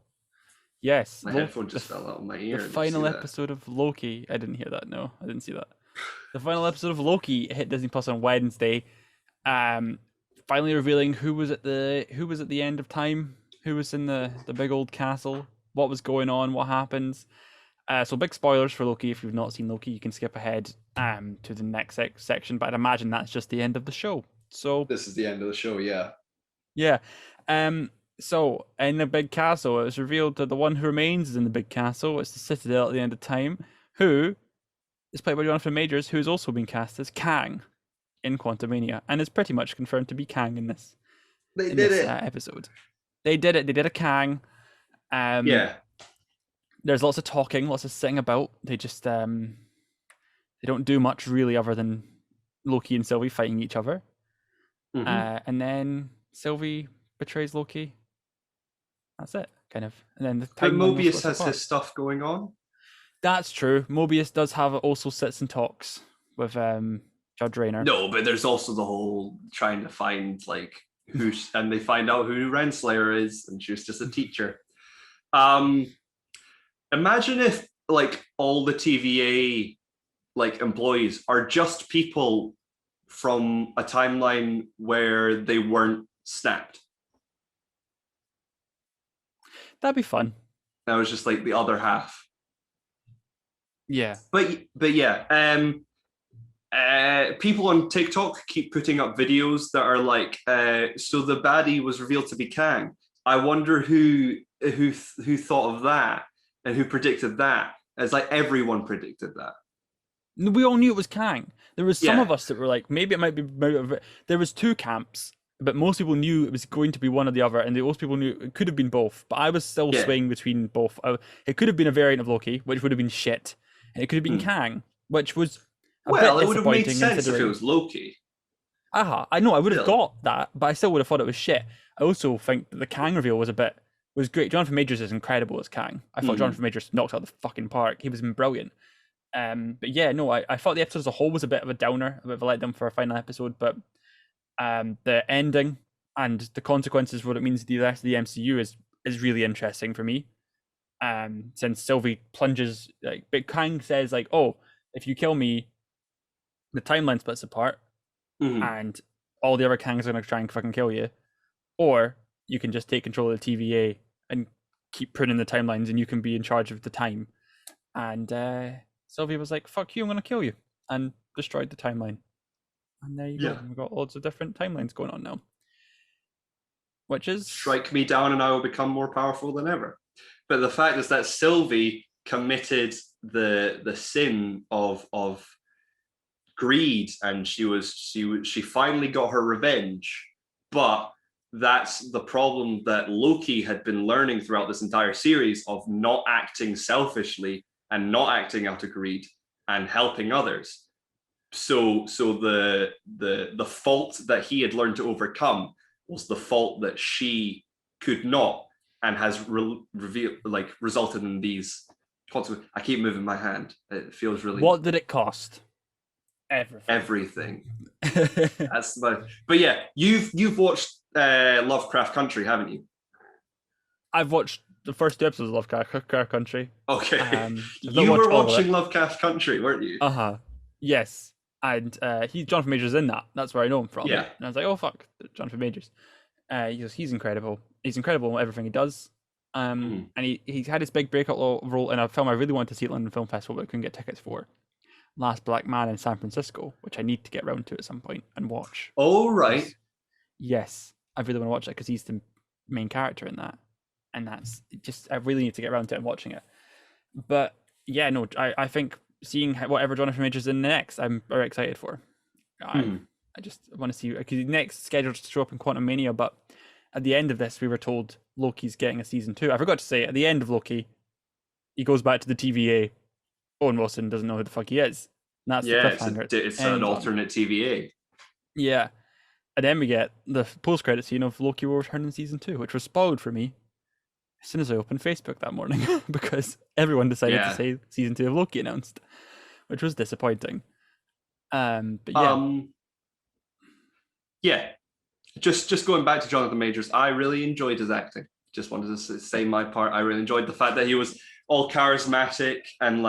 Yes. My headphone just fell out of my ear. The final episode of Loki. I didn't hear that. No, I didn't see that. The final episode of Loki hit Disney Plus on Wednesday. Finally revealing who was at the end of time, who was in the big old castle, what was going on, what happens. So big spoilers for Loki. If you've not seen Loki, you can skip ahead to the next section. But I'd imagine that's just the end of the show. So this is the end of the show. Yeah. Yeah. So, in the big castle, it was revealed that the one who remains is in the big castle. It's the Citadel at the end of time, who is played by Jonathan Majors, who has also been cast as Kang in Quantumania, and is pretty much confirmed to be Kang in this. Episode. They did it. They did a Kang. They there's lots of talking, lots of sitting about. They just they don't do much really other than Loki and Sylvie fighting each other. And then Sylvie betrays Loki. That's it, kind of. And then the But timeline Mobius has his stuff going on. That's true. Mobius does have also sits and talks with Judge Rayner. No, but there's also the whole trying to find like who, and they find out who Renslayer is, and she was just a teacher. Imagine if like all the TVA like employees are just people from a timeline where they weren't snapped. That'd be fun. That was just like the other half. Yeah. But yeah, people on TikTok keep putting up videos that are like, so the baddie was revealed to be Kang. I wonder who thought of that and who predicted that. It's like everyone predicted that. We all knew it was Kang. There was some of us that were like, maybe it might be. There was two camps, but most people knew it was going to be one or the other, and most people knew it could have been both. But I was still swaying between both. It could have been a variant of Loki, which would have been shit, and it could have been Kang, which was a bit it would have made sense if it was Loki. I know, I would have got that, but I still would have thought it was shit. I also think that the Kang reveal was great. Jonathan Majors is incredible as Kang. I thought Jonathan Majors knocked out the fucking park. He was brilliant. But yeah, no, I thought the episode as a whole was a bit of a downer, a bit of a letdown for a final episode, but the ending and the consequences, what it means to the rest of the MCU is really interesting for me. Since Sylvie plunges, like, but Kang says like, oh, if you kill me, the timeline splits apart, and all the other Kangs are gonna try and fucking kill you, or you can just take control of the TVA and keep pruning the timelines, and you can be in charge of the time. And Sylvie was like, fuck you, I'm gonna kill you, and destroyed the timeline. And there you go. We've got loads of different timelines going on now. Which is... Strike me down and I will become more powerful than ever. But the fact is that Sylvie committed the sin of greed, and she finally got her revenge. But that's the problem that Loki had been learning throughout this entire series, of not acting selfishly and not acting out of greed and helping others. So the fault that he had learned to overcome was the fault that she could not, and has resulted in these consequences. I keep moving my hand. It feels really... What did it cost? Everything. That's but yeah, you've watched Lovecraft Country, haven't you? I've watched the first 2 episodes of Lovecraft Country. Okay. You were watching Lovecraft Country, weren't you? Yes. And Jonathan Majors in that. That's where I know him from. Yeah. And I was like, oh fuck, Jonathan Majors. He's incredible. He's incredible in everything he does. And he had his big breakout role in a film I really wanted to see at London Film Festival, but I couldn't get tickets for. Last Black Man in San Francisco, which I need to get around to at some point and watch. Oh, right. Yes. I really want to watch that because he's the main character in that. And that's just, I really need to get around to it and watching it. But yeah, no, I think seeing whatever Jonathan Majors in next, I'm very excited for. I just want to see, because next scheduled to show up in Quantum Mania, but at the end of this, we were told Loki's getting a season 2. I forgot to say, at the end of Loki, he goes back to the TVA. Owen Wilson doesn't know who the fuck he is. And that's the cliffhanger. It's an alternate TVA. Yeah. And then we get the post-credit scene of Loki will return in season 2, which was spoiled for me as soon as I opened Facebook that morning, because everyone decided to say season 2 of Loki announced, which was disappointing. But yeah. Just going back to Jonathan Majors, I really enjoyed his acting. Just wanted to say my part. I really enjoyed the fact that he was all charismatic and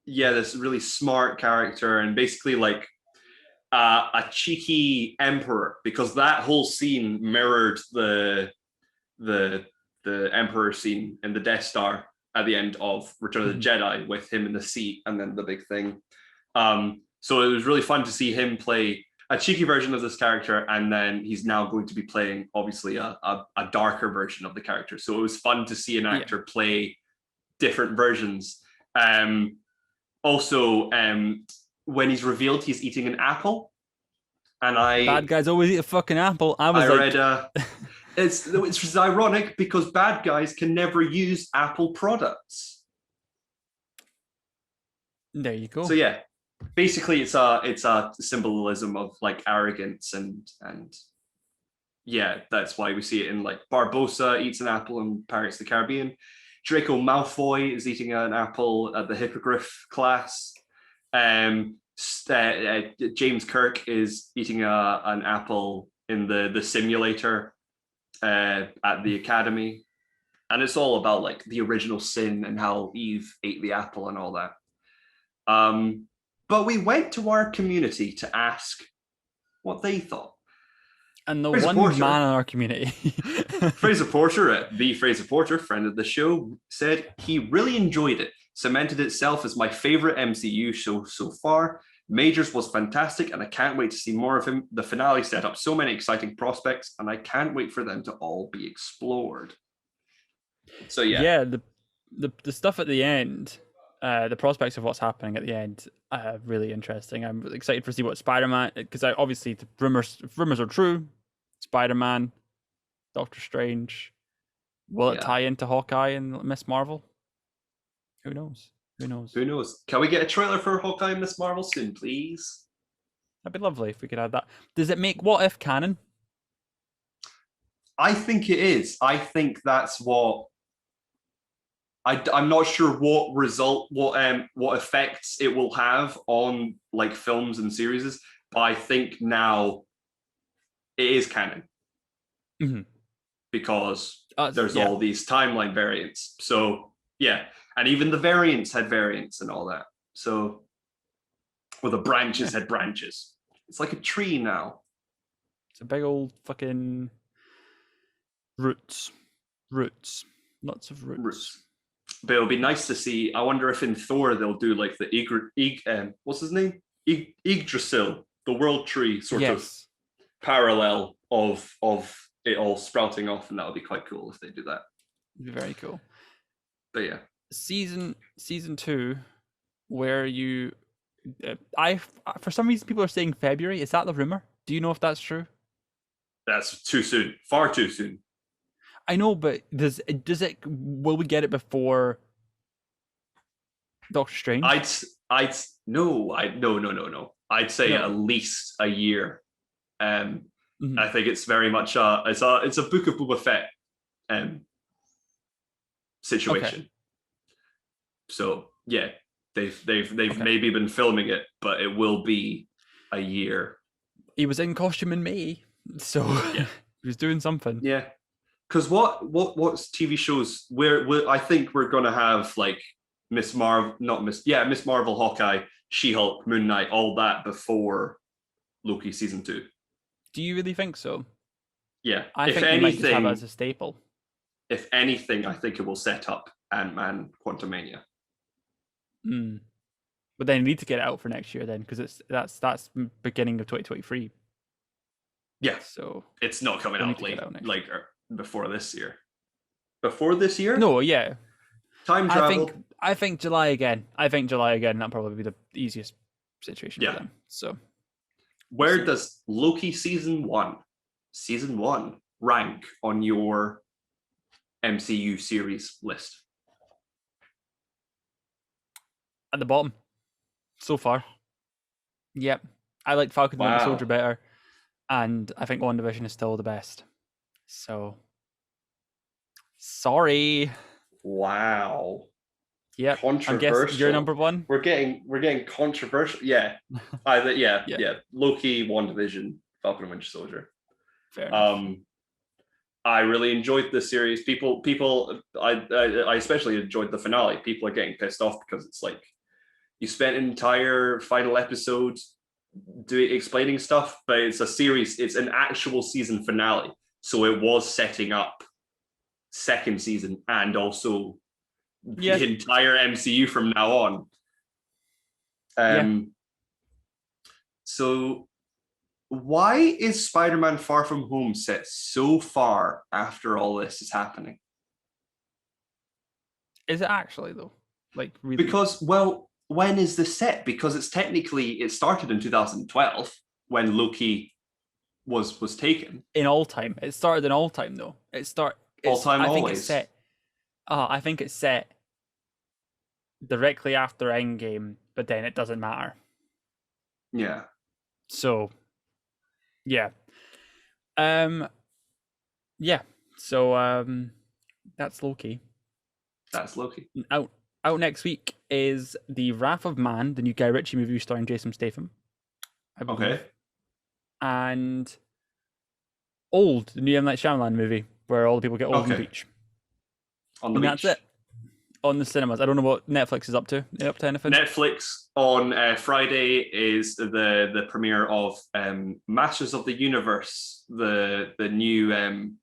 this really smart character, and basically like a cheeky emperor, because that whole scene mirrored the emperor scene in the Death Star at the end of Return of the Jedi, with him in the seat and then the big thing. So it was really fun to see him play a cheeky version of this character, and then he's now going to be playing obviously a darker version of the character. So it was fun to see an actor play different versions. Also, when he's revealed he's eating an apple, and bad guys always eat a fucking apple. I read it's ironic because bad guys can never use Apple products. There you go. So yeah, basically it's a symbolism of like arrogance and yeah, that's why we see it in like Barbossa eats an apple in Pirates of the Caribbean. Draco Malfoy is eating an apple at the Hippogriff class. James Kirk is eating an apple in the simulator at the academy, and it's all about like the original sin and how Eve ate the apple and all that. But we went to our community to ask what they thought. And the Fraser one Porter, man in our community. Fraser Porter, the Fraser Porter, friend of the show, said he really enjoyed it. Cemented itself as my favorite MCU show so far. Majors was fantastic, and I can't wait to see more of him. The finale set up so many exciting prospects, and I can't wait for them to all be explored. So yeah, the stuff at the end, the prospects of what's happening at the end, really interesting. I'm really excited to see what Spider-Man, because obviously the rumors are true. Spider-Man, Doctor Strange, will it tie into Hawkeye and Miss Marvel? Who knows? Who knows? Who knows? Can we get a trailer for Hawkeye and Miss Marvel soon, please? That'd be lovely if we could have that. Does it make What If canon? I think it is. I think that's what. I'm not sure what effects it will have on like films and series, but I think now it is canon because there's all these timeline variants. So yeah, and even the variants had variants and all that. So, or the branches had branches. It's like a tree now. It's a big old fucking roots, lots of roots. But it'll be nice to see. I wonder if in Thor they'll do like the what's his name? Yggdrasil, the world tree, sort of parallel of it all sprouting off, and that would be quite cool if they do that. It'd be very cool. But yeah, season 2, where you, for some reason people are saying February. Is that the rumor? Do you know if that's true? That's too soon. Far too soon. I know, but does it? Will we get it before Doctor Strange? No. I'd say at least a year. I think it's very much it's a Book of Boba Fett situation. Okay. So yeah, they've maybe been filming it, but it will be a year. He was in costume in May, so yeah, he was doing something. Yeah. Because what's TV shows where I think we're gonna have like Miss Marvel, Hawkeye, She-Hulk, Moon Knight, all that before Loki season 2. Do you really think so? Yeah. I think they might just have it as a staple. If anything, I think it will set up Ant-Man Quantumania. But then you need to get it out for next year then, because that's beginning of 2023. Yeah. So it's not coming out like before this year. Before this year? No, yeah. Time travel. I think July again. That'll probably be the easiest situation for them. So where does Loki season 1 rank on your MCU series list? At the bottom. So far. Yep. I like Falcon and Soldier better. And I think WandaVision is still the best. So sorry. Wow. Yep. Controversial. I guess you're number one. We're getting controversial. Yeah. Yeah. Loki, WandaVision, Falcon and Winter Soldier. Fair enough. I really enjoyed this series. I especially enjoyed the finale. People are getting pissed off because it's like you spent an entire final episode explaining stuff, but it's a series. It's an actual season finale, so it was setting up second season and also the entire MCU from now on. So why is Spider-Man Far From Home set so far after all this is happening? Is it actually though? Like really? Because when is this set? Because it started in 2012 when Loki was taken. In all time. It started in all time though. All time always. I think it's set directly after Endgame, but then it doesn't matter. Yeah. So, yeah. Yeah. So, that's Loki. That's Loki. Out next week is The Wrath of Man, the new Guy Ritchie movie starring Jason Statham, I believe. Okay. And Old, the new M. Night Shyamalan movie, where all the people get old on the Okay. beach. On the And beach. that's it. On the cinemas. I don't know what Netflix is up to. Are they up to anything? Netflix on Friday is the premiere of Masters of the Universe, the new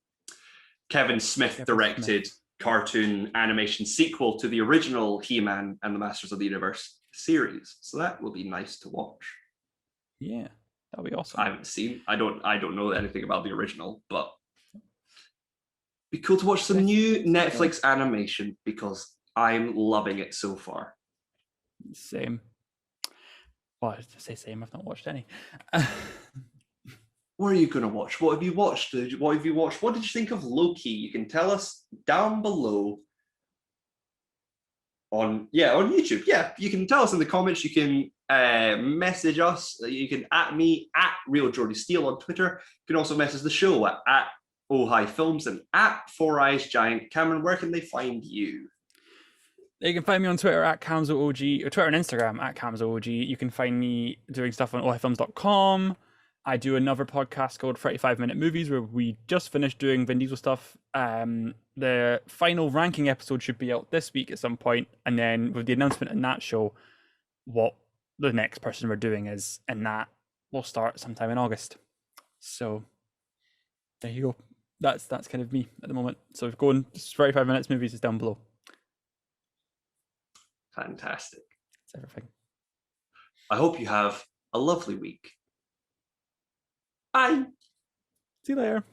Kevin Smith directed cartoon animation sequel to the original He-Man and the Masters of the Universe series. So that will be nice to watch. Yeah, that'll be awesome. I haven't seen. I don't know anything about the original, but it'd be cool to watch some new Netflix animation because I'm loving it so far. Same. Well, I say same. I've not watched any. What are you going to watch? What have you watched? What have you watched? What did you think of Loki? You can tell us down below on YouTube. Yeah, you can tell us in the comments. You can message us. You can at me at Real Jordi Steele on Twitter. You can also message the show at Oh Hi Films and at Four Eyes Giant. Cameron, where can they find you? You can find me on Twitter at CamzoOG, or Twitter and Instagram at CamzoOG. You can find me doing stuff on ohifilms.com. I do another podcast called 35-Minute Movies where we just finished doing Vin Diesel stuff. The final ranking episode should be out this week at some point, and then with the announcement in that show, what the next person we're doing is, and that will start sometime in August. So there you go. That's kind of me at the moment. So go on 35 Minutes Movies is down below. Fantastic. That's everything. I hope you have a lovely week. Bye. See you later.